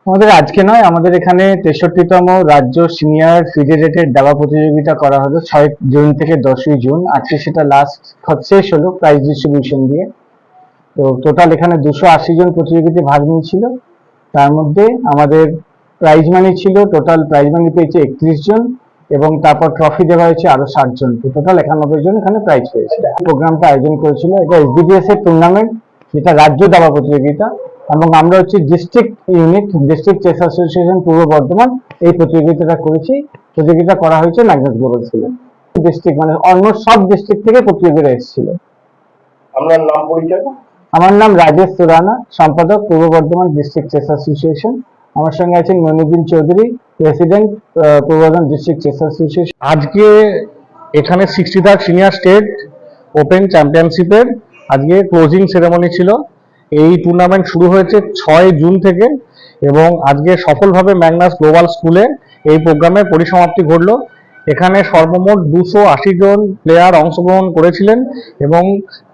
আমাদের আজকে নয়, আমাদের এখানে 63তম রাজ্য সিনিয়র ফিডেরেটেড দাবা প্রতিযোগিতা করা হলো 6 জুন থেকে 10ই জুন। আজকে সেটা লাস্ট শেষ হলো প্রাইজ ডিস্ট্রিবিউশন দিয়ে। তো টোটাল এখানে 280 জন প্রতিযোগিতায় ভাগ নিয়েছিল। তার মধ্যে আমাদের প্রাইজ মানি ছিল, টোটাল প্রাইজ মানি পেয়েছে 31 জন এবং তারপর ট্রফি দেওয়া হয়েছে আরো 60 জনকে। টোটাল 91 জন এখানে প্রাইজ পেয়েছে। প্রোগ্রামটা আয়োজন করেছিল, এটা এসবিডিএস এর টুর্নামেন্ট, যেটা রাজ্য দাবা প্রতিযোগিতা, এবং আমরা হচ্ছে district unit, district chess association Purba Bardhaman এই প্রতিযোগিতাটা করেছি। প্রতিযোগিতা করা হয়েছে ম্যাগনাস গ্লোবাল স্কুলে। ডিস্ট্রিক্ট মানে অন্য সব ডিস্ট্রিক্ট থেকে প্রতিযোগীরা এসেছিল। আপনার নাম পরিচয়? আমার নাম রাজেশ সুরানা, সম্পাদক পূর্ব বর্ধমান ডিস্ট্রিক্ট চেস অ্যাসোসিয়েশন। আমার সঙ্গে আছেন মনিউদ্দিন চৌধুরী, প্রেসিডেন্ট পূর্ব বর্ধমান ডিস্ট্রিক্ট চেস অ্যাসোসিয়েশন। আজকে এখানে 63rd সিনিয়র স্টেট ওপেন চ্যাম্পিয়নশিপের আজকে ক্লোজিং সেরেমনি ছিল। এই টুর্নামেন্ট শুরু হয়েছে 6 জুন থেকে এবং আজকে সফলভাবে ম্যাগনাস গ্লোবাল স্কুলে এই প্রোগ্রামের পরিসমাপ্তি ঘটলো। এখানে সর্বমোট 280 জন প্লেয়ার অংশগ্রহণ করেছিলেন এবং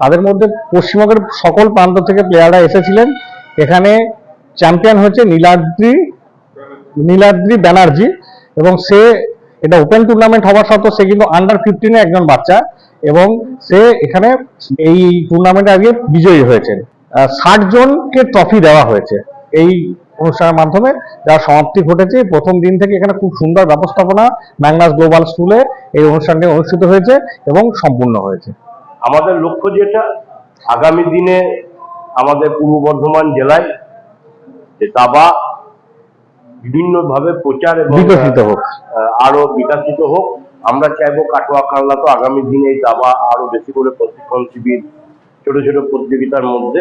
তাদের মধ্যে পশ্চিমবঙ্গের সকল প্রান্ত থেকে প্লেয়াররা এসেছিলেন। এখানে চ্যাম্পিয়ন হচ্ছে নীলাদ্রি ব্যানার্জি এবং সে, এটা ওপেন টুর্নামেন্ট হওয়ার সত্ত্বেও সে কিন্তু আন্ডার 15 একজন বাচ্চা এবং সে এখানে এই টুর্নামেন্টে আজকে বিজয়ী হয়েছেন। 60 জনকে ট্রফি দেওয়া হয়েছে এই অনুষ্ঠানের মাধ্যমে, যার সমাপ্তি ঘটেছে। প্রথম দিন থেকে এখানে খুব সুন্দর ব্যবস্থাপনা ম্যাগনাস গ্লোবাল স্কুলে এই অনুষ্ঠানটি অনুষ্ঠিত হয়েছে এবং সম্পূর্ণ হয়েছে। আমাদের লক্ষ্য যেটা, আগামী দিনে আমাদের পূর্ব বর্ধমান জেলায় যে দাবা বিভিন্নভাবে প্রচার এবং বিকশিত হোক, আরো বিকশিত হোক। আমরা চাইবো কাটোয়া কালনা তো আগামী দিনে এই দাবা আরো বেশি করে প্রশিক্ষণ শিবির, ছোট ছোট প্রতিযোগিতার মধ্যে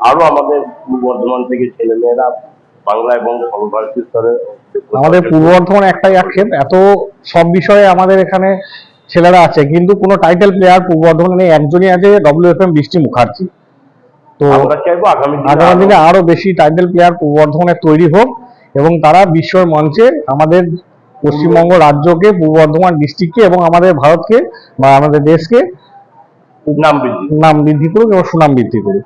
আরো আমাদের পূর্ব বর্ধমান থেকে ছেলেমেয়েরা বাংলা এবং সর্বভারতীয় স্তরে। আমাদের পূর্ব বর্ধমান একটাই আক্ষেপ, এত সব বিষয়ে আমাদের এখানে ছেলেরা আছে কিন্তু কোনো টাইটেল প্লেয়ার পূর্ব বর্ধমানে একজনই আছে, WFM বৃষ্টি মুখার্জি। তো আমরা চাইবো আগামী দিনে আরো বেশি টাইটেল প্লেয়ার পূর্ব বর্ধমানে তৈরি হোক এবং তারা বিশ্বের মঞ্চে আমাদের পশ্চিমবঙ্গ রাজ্যকে, পূর্ব বর্ধমান ডিস্ট্রিক্টকে এবং আমাদের ভারতকে বা আমাদের দেশকে নাম বৃদ্ধি করুক এবং সুনাম বৃদ্ধি করুক।